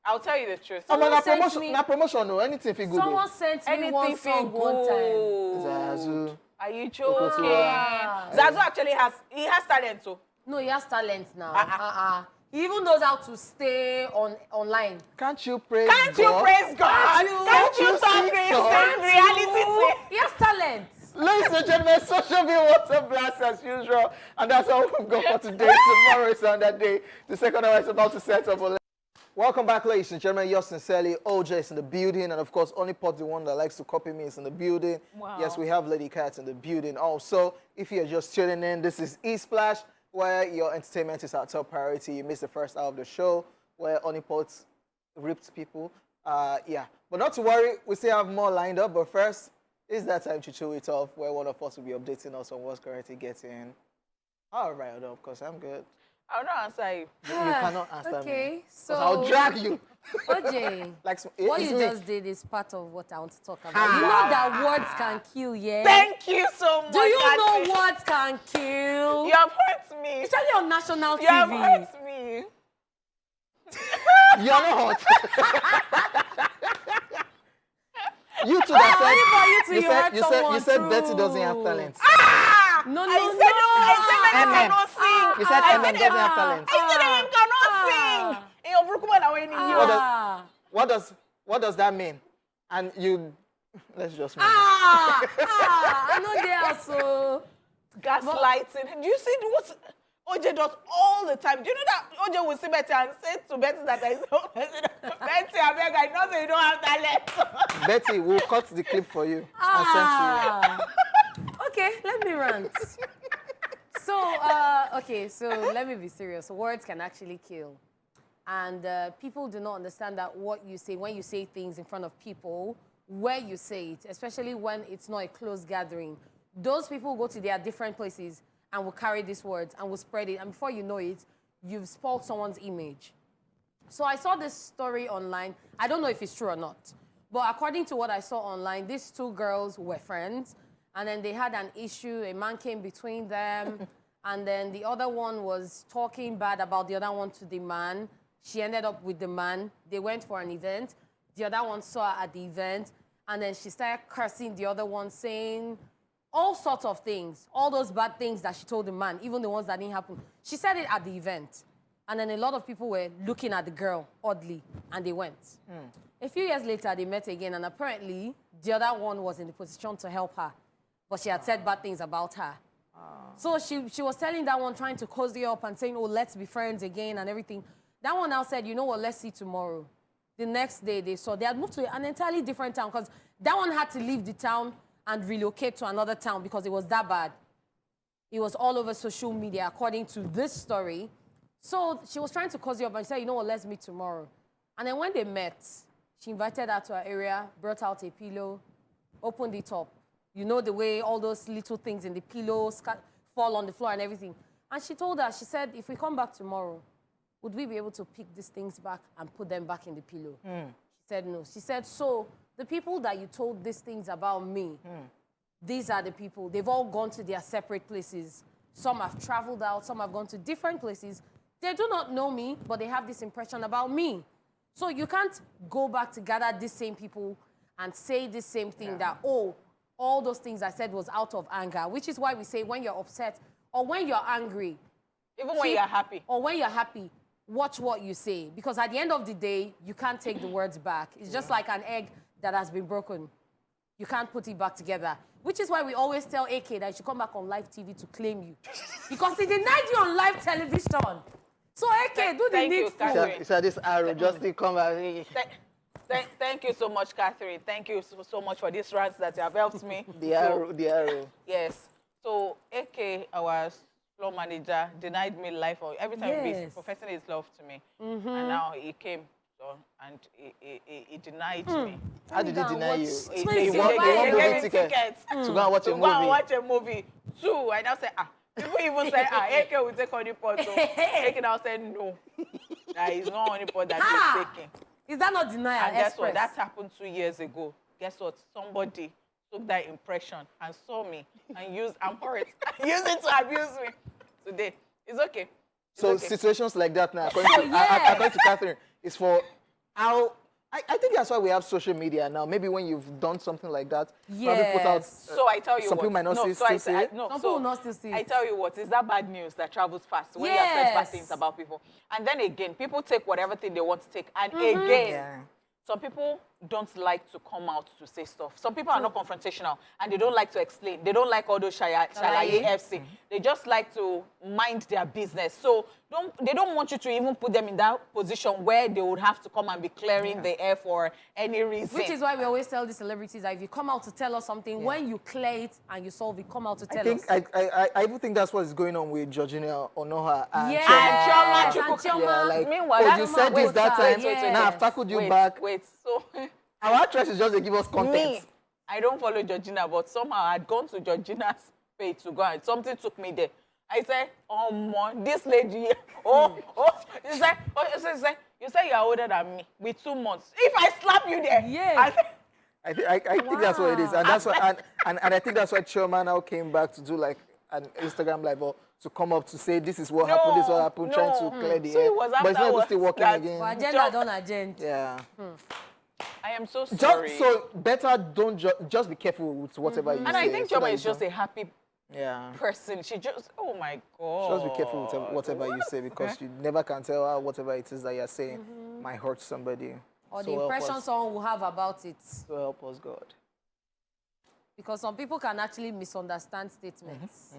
I'll tell you the truth. Na sent promotion, me- na promotion, no, anything feel good. Someone sent me Anything one feel song one time. good. Zazu. Are you joking? Ah. Zazu actually has talent too. No, he has talent now. He even knows how to stay online. Can't you praise Can't you God? praise God? Can't you you talk sing this songs? reality? He has talent. Ladies and gentlemen, social media water blast as usual. And that's all we've got for today. Tomorrow is on that day. The second hour is about to set up. Welcome back, ladies and gentlemen. Yours sincerely, Hojay is in the building. And of course, Honeypot, the one that likes to copy me, is in the building. Wow. Yes, we have Ladycath in the building also. If you're just tuning in, this is E-Splash, where your entertainment is our top priority. You missed the first hour of the show, where Honeypot ripped people. Yeah, but not to worry, we still have more lined up. But first, it's that time to chew it off, where one of us will be updating us on what's currently getting. All right, up, because I'm good. I'll not answer you. You cannot answer me. Okay, 'Cause I'll so drag you. OJ, Like what it's you me. just did is part of what I want to talk about. You know that words can kill, yeah? Thank you so much. Do you know Auntie. words can kill? You have hurt me. Especially on national You have TV. hurt me. You're not hot. You two that Anybody you to hurt said someone you said through. Betty doesn't have talent. No, I said no. I said Betty cannot sing. You said I Emma said doesn't have talent. I said Emma cannot sing. In your Brooklyn, I went in you. What does that mean? And you let's just move on. I know they are so. Gaslighting. Do you see what OJ does all the time? Do you know that OJ will see Betty and say to Betty that I saw Betty, I beg, I know that you don't have talent. Betty, we'll cut the clip for you and send to Okay, let me rant. So, okay, so let me be serious. Words can actually kill. And people do not understand that what you say, when you say things in front of people, where you say it, especially when it's not a close gathering, those people go to their different places and will carry these words and will spread it. And before you know it, you've spoiled someone's image. So I saw this story online. I don't know if it's true or not. But according to what I saw online, these two girls were friends. And then they had an issue. A man came between them. And then the other one was talking bad about the other one to the man. She ended up with the man. They went for an event. The other one saw her at the event. And then she started cursing the other one, saying all sorts of things. All those bad things that she told the man, even the ones that didn't happen. She said it at the event. And then a lot of people were looking at the girl oddly, and they went. A few years later, they met again, and apparently, the other one was in the position to help her. But she had said bad things about her. So she was telling that one, trying to cozy up and saying, oh, let's be friends again and everything. That one now said, you know what, let's see tomorrow. The next day they had moved to an entirely different town because that one had to leave the town and relocate to another town because it was that bad. It was all over social media, according to this story. So she was trying to cozy up and said, you know what, let's meet tomorrow. And then when they met, she invited her to her area, brought out a pillow, opened it up. You know the way all those little things in the pillow fall on the floor and everything. And she told her, she said, if we come back tomorrow, would we be able to pick these things back and put them back in the pillow? She said no. She said, so the people that you told these things about me, these are the people. They've all gone to their separate places. Some have traveled out. Some have gone to different places. They do not know me, but they have this impression about me. So you can't go back to gather these same people and say the same thing that, oh, all those things I said was out of anger, which is why we say when you're upset or when you're angry. Even when you're happy. Or when you're happy, watch what you say. Because at the end of the day, you can't take the words back. It's just like an egg that has been broken. You can't put it back together. Which is why we always tell AK that you should come back on live TV to claim you. Because he denied you on live television. So AK, do the needful. So this arrow just to come out. Thank you so much, Catherine. Thank you so much for these rants that you have helped me. The arrow. Yes. So AK, our floor manager, denied me life. Every time he's professing his love to me. And now he came and he denied me. How did he deny you? He won movie tickets to go and watch a movie. Go and watch a movie. Two. I now say, people even say, AK will take Honeypot. So AK now said no. That is not Honeypot that he's taking. Is that not denial? And guess what? That happened 2 years ago. Guess what? Somebody took that impression and saw me and used it to abuse me. Today, it's okay. So situations like that now, according to Catherine, is for how. I think that's why we have social media now. Maybe when you've done something like that, probably put out. So I tell you some people might not still see it. Some people will not still see it. I tell you what, is that bad news that travels fast when you have said bad things about people. And then again, people take whatever thing they want to take. And again, some people don't like to come out to say stuff. Some people are not confrontational and they don't like to explain. They don't like all those shalaye FC. They just like to mind their business. So they don't want you to even put them in that position where they would have to come and be clearing the air for any reason. Which is why we always tell the celebrities that if you come out to tell us something, when you clear it and you solve it, come out to tell us. I even think that's what is going on with Georgina Onoha and Chioma. Meanwhile, you said this that time. Now I've tackled you back. So our actress is just to give us content. Me, I don't follow Georgina, but somehow I'd gone to Georgina's page to go and something took me there. I said, this lady, you say you're older than me with 2 months. If I slap you there, I think that's what it is, and that's why, and I think that's why Chioma now came back to do like an Instagram live or to come up to say this is what happened, this is what happened, trying to clear the air. But it's not still working again. Agenda done agenda. Yeah. I am so sorry. So better don't just be careful with whatever you say. And I think Chioma is just a happy person. She just, oh my God. Just be careful with whatever you say because you never can tell how whatever it is that you're saying might hurt somebody. Or the impression someone will have about it. So help us, God. Because some people can actually misunderstand statements.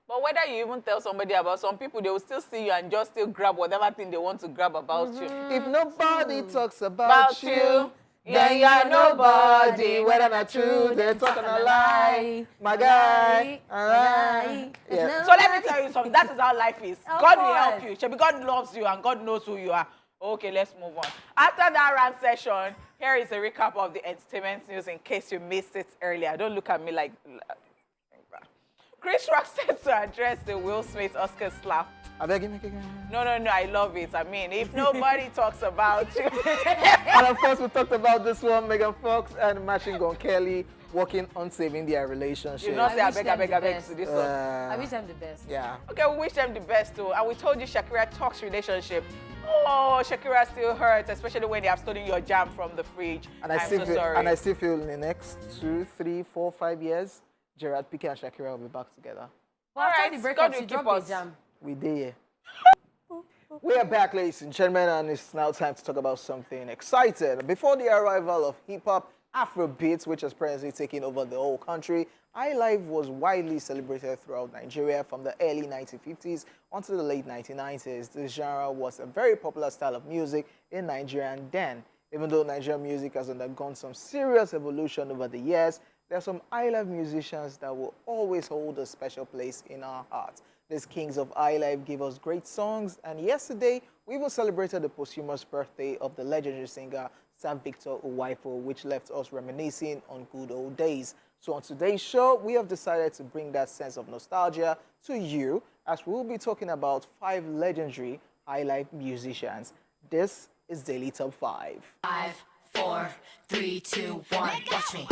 But whether you even tell somebody about some people, they will still see you and just still grab whatever thing they want to grab about you. If nobody talks about you, Yeah, yeah, nobody, whether not true, they talking a lie. My guy, yeah. So let me tell you something. That is how life is. Of God will course. help you. Shebi, God loves you and God knows who you are. Okay, let's move on. After that round session, here is a recap of the entertainment news in case you missed it earlier. Don't look at me like... Chris Rock said to address the Will Smith Oscar slap. I beg you, make it again. No, I love it. I mean, if nobody talks about you... And of course, we talked about this one, Megan Fox and Machine Gun Kelly working on saving their relationship. You not say, I wish beg them the to best. this one. I wish them the best. Yeah. Okay, we wish them the best too. And we told you Shakira talks relationship. Oh, Shakira still hurts, especially when they have stolen your jam from the fridge. And I'm so sorry. And I still feel in the next 2, 3, 4, 5 years, Gerard Piqué and Shakira will be back together. Well, Alright, after the breakup, God will she keep dropped us. a jam. We did. We are back, ladies and gentlemen, and it's now time to talk about something exciting. Before the arrival of hip-hop, Afrobeats, which is presently taking over the whole country, highlife was widely celebrated throughout Nigeria from the early 1950s until the late 1990s. This genre was a very popular style of music in Nigeria and then. Even though Nigerian music has undergone some serious evolution over the years, there are some highlife musicians that will always hold a special place in our hearts. These kings of highlife give us great songs, and yesterday we even celebrated the posthumous birthday of the legendary singer Sir Victor Uwaifo, which left us reminiscing on good old days. So on today's show, we have decided to bring that sense of nostalgia to you as we will be talking about 5 legendary highlife musicians. This is Daily Top 5. 5, 4, 3, 2, 1. Watch me.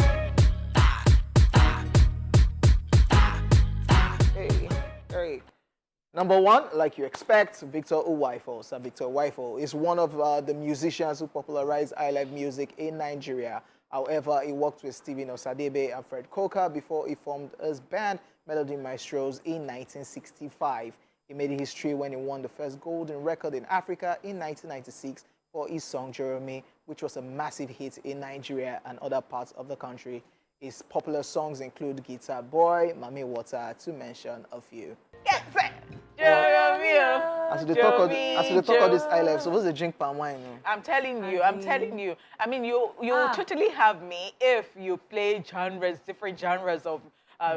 Hey. Number 1, like you expect, Victor Uwaifo. Sir Victor Uwaifo is one of the musicians who popularized highlife music in Nigeria. However, he worked with Stephen Osadebe and Fred Coker before he formed his band Melody Maestros in 1965. He made history when he won the first golden record in Africa in 1996 for his song Jeremy, which was a massive hit in Nigeria and other parts of the country. His popular songs include Guitar Boy, Mami Water, to mention a few. Yes, Jeremy. As we talk of this highlife, suppose they drink palm wine. No? I'm telling you. I mean, you totally have me if you play different genres of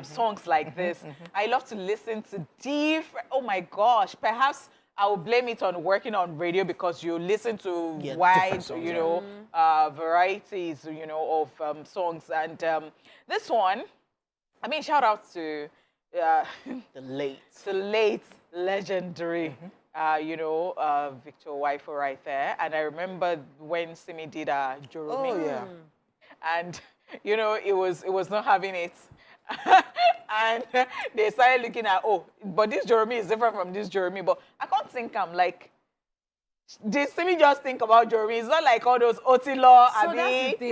songs like this. I love to listen to different, oh my gosh, perhaps I will blame it on working on radio because you listen to wide, songs, varieties, of songs. And this one, I mean, shout out to The late legendary, Victor Uwaifo right there. And I remember when Simi did Jerome. Oh, yeah. And, it was not having it. And they started looking at, but this Jeremy is different from this Jeremy. But I can't think did Simi just think about Jeremy? It's not like all those Otilo,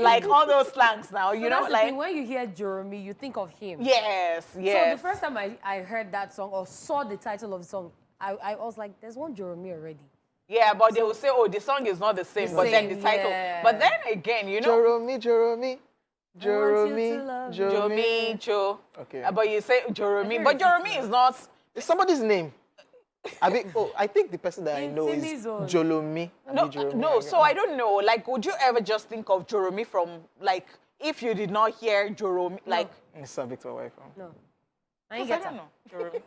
like all those slangs now, When you hear Jeremy, you think of him. Yes. So the first time I heard that song or saw the title of the song, I was like, there's one Jeremy already. Yeah, but they will say, the song is not the same, but then the title. Yeah. But then again, Jeremy. Cho. Okay. But you say Jeremy, but Jeremy is not. It's somebody's name. I think the person that I know is Simi's own. Jolomi. No, so I don't know. Like, would you ever just think of Jeremy from, like, if you did not hear Jeremy, like... Sir Victor Uwaifo. No. I don't know. Jeremy.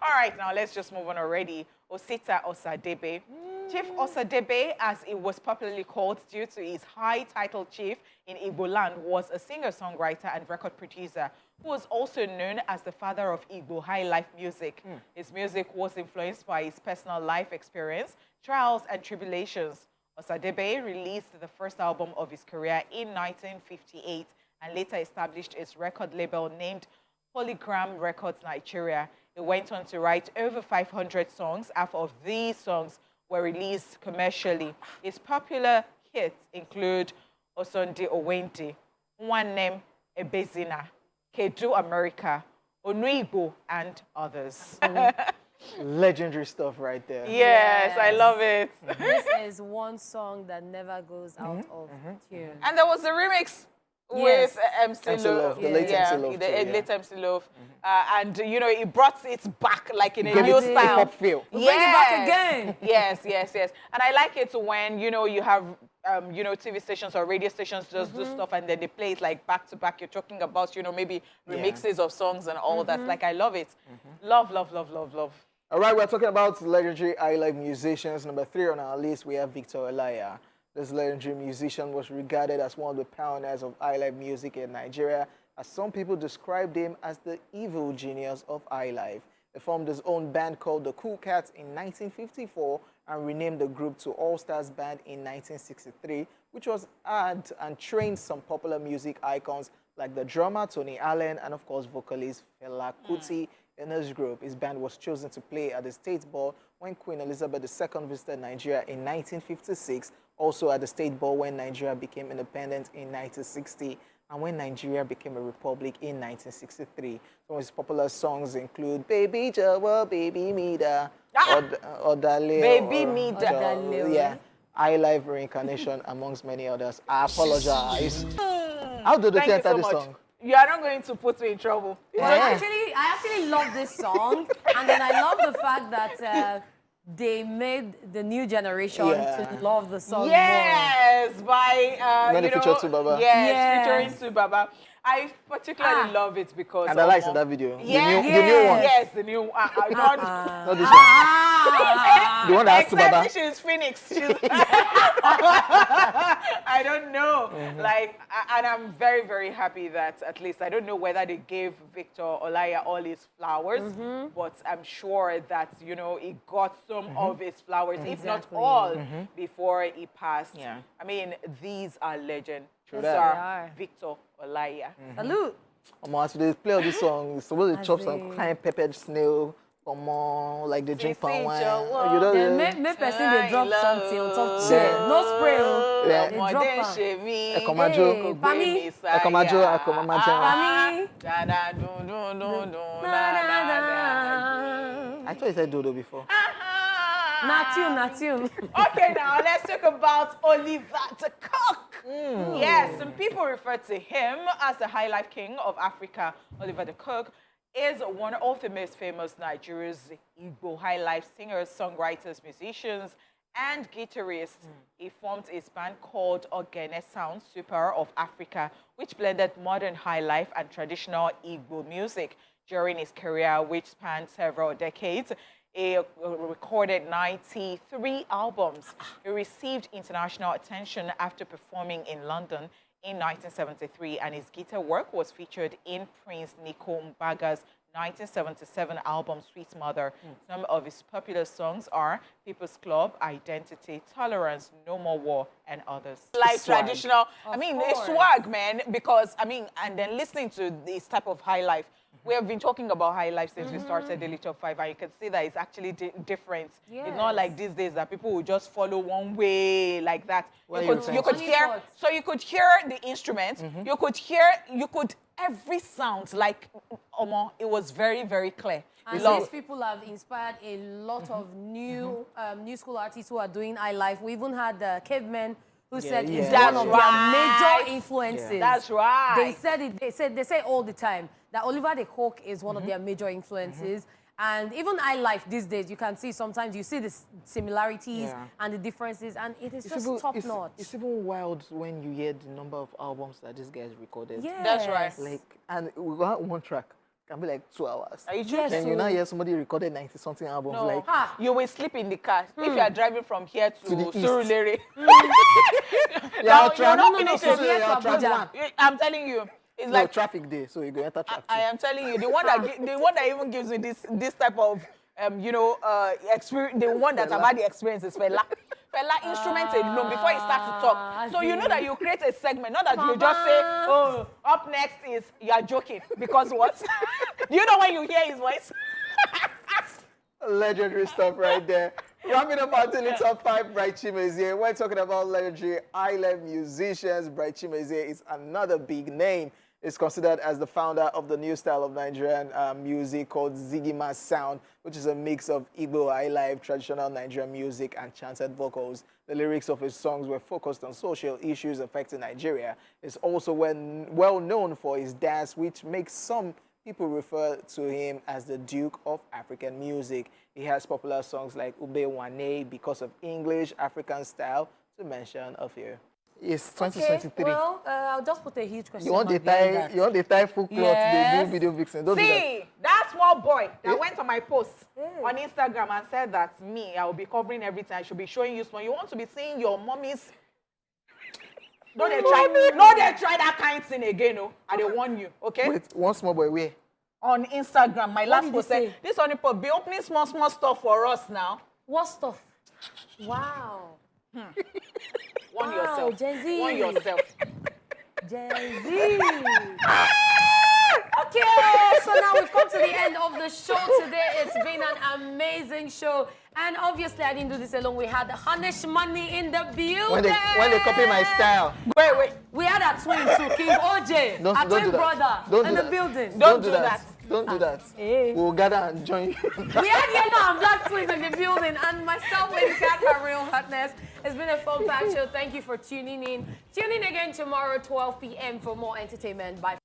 All right, now let's just move on already. Osita Osadebe. Chief Osadebe, as it was popularly called due to his high title chief in Igbo land, was a singer-songwriter and record producer who was also known as the father of Igbo high life music. His music was influenced by his personal life experience, trials and tribulations. Osadebe released the first album of his career in 1958 and later established his record label named Polygram Records Nigeria. He went on to write over 500 songs. Half of these songs were released commercially. His popular hits include Osonde Owenti, One Name Ebezina, Kedu America, Onuigbo, and others. Legendary stuff right there. Yes, I love it. This is one song that never goes out of tune. And there was a remix Yes. with MC Love. the late MC Love the too, yeah. late MC Love. And, he brought it back like in a Give new it style. hip-hop feel. Bring it back again. Yes. And I like it when, you have TV stations or radio stations just do stuff and then they play it like back to back. You're talking about, maybe remixes of songs and all that. Like, I love it. Love, love, love, love, love. All right, we're talking about legendary highlife musicians. Number 3 on our list, we have Victor Olaiya. This legendary musician was regarded as one of the pioneers of highlife music in Nigeria, as some people described him as the evil genius of highlife. He formed his own band called the Cool Cats in 1954 and renamed the group to All Stars Band in 1963, which was and trained some popular music icons like the drummer Tony Allen and, of course, vocalist Fela Kuti. In his group, his band was chosen to play at the State Ball when Queen Elizabeth II visited Nigeria in 1956, also at the State Ball when Nigeria became independent in 1960, and when Nigeria became a republic in 1963. Some of his popular songs include Baby Jawa, Baby Mida, Odale, Baby Mida. Odale. Yeah, I Live Reincarnation, amongst many others. I apologize. How did they Thank you enter so this much. song? You are not going to put me in trouble. Well, I actually love this song, and then I love the fact that they made the new generation to love the song more. Yes, by When they featured Subaba. Yes, featuring Subaba. I particularly love it because And I liked in that video. Yes, The new one. Yes, the new one. Not this one. The one that has Except Subaba. she's Phoenix. I don't know. And I'm very, very happy that at least, I don't know whether they gave Victor Olaiya all his flowers, but I'm sure that, he got some of his flowers, if not all, before he passed. Yeah. I mean, these are legends. These that. are Victor Olaiya. Salute. As they play all this song, supposed to chop As some in- kind peppered snail. Come on, like they drink palm wine. Jowo. You know, Then make person they drop something on top chair. Yeah. No spray. Oh. Yeah. They drop am. Ekomajo. Hey, Pami. Ekomajo, Ekomajo. Pami. I thought you said dodo before. Na tune. Okay, now let's talk about Oliver the Cook. Yes, some people refer to him as the High Life King of Africa. Oliver the Cook is one of the most famous Nigeria's Igbo High Life singers, songwriters, musicians, and guitarists. He formed his band called Ogene Sound Super of Africa, which blended modern high life and traditional Igbo music. During his career, which spanned several decades, he recorded 93 albums. He received international attention after performing in London in 1973, and his guitar work was featured in Prince Nico Mbaga's 1977 album, Sweet Mother. Some of his popular songs are People's Club, Identity, Tolerance, No More War, and others. Like Swag. traditional, Of it's course. swag, man, because, and then listening to this type of high life, we have been talking about high life since we started Daily Top 5, and you can see that it's actually different. It's not like these days that people will just follow one way like that. What You are could, you you could referring hear, to? so you could hear the instrument, you could every sound, like, it was very, very clear. And Love. these people have inspired a lot of new school artists who are doing high life. We even had Cavemen who said it's yeah. one of That's their right. major influences. That's right. They said it. They say all the time that Oliver the Cook is one of their major influences. And even high life these days, you can see sometimes you see the similarities and the differances, and it is just top notch. It's even wild when you hear the number of albums that this guy has recorded. Yes. That's right. And we got one track. Can be like 2 hours. Are you Yes. joking? Then you now hear somebody recorded 90-something albums. No. Like, You will sleep in the car. If you are driving from here to the east. Surulere. yeah, you're not no, finishing. from here to Abuja. I'm telling you, it's no, like traffic day, so you go enter traffic. I am telling you, the one that even gives me this type of experience, the one that I've had the experience is Fela. Fela instruments alone before he starts to talk. So you know that you create a segment, not that you just say, oh, up next is, you are joking. Because what? You know when you hear his voice? Legendary stuff right there. Wrapping up our Daily Top 5, Bright Chimezie. We're talking about legendary island musicians. Bright Chimezie is another big name. Is considered as the founder of the new style of Nigerian music called Zigima Sound, which is a mix of Igbo highlife, traditional Nigerian music, and chanted vocals. The lyrics of his songs were focused on social issues affecting Nigeria. He's also well known for his dance, which makes some people refer to him as the Duke of African music. He has popular songs like Ube Wane, Because of English, African Style, to mention of you? It's Okay, 2023. well, I'll just put a huge question You want the mark behind tie? that. You want the tie full cloth? They Yes. do video vixen. Don't do that. See, that small boy that Eh? went on my post Eh. on Instagram and said that I will be covering everything. I should be showing you small. You want to be seeing your mommy's. No, they try that kind thing again, oh. I they warn you, okay? Wait, one small boy, where? On Instagram, my last did post he said, say? this Honeypot be opening small stuff for us now. What stuff? Wow. Warn Wow, yourself. Gen Z. Warn yourself. Gen Z. Okay, so now we've come to the end of the show today. It's been an amazing show. And obviously, I didn't do this alone. We had Honish Money in the building. When they copy my style. Wait. We had our twin too, King Hojay, Don't our do twin that. brother Don't in do the that. building. Don't do that. Don't do that. Eh. We'll gather and join you. We had yellow and black twins in the building, and myself, Ladycath, her real hotness. It's been a fun packed show. Thank you for tuning in. Tune in again tomorrow, 12 p.m. for more entertainment. Bye.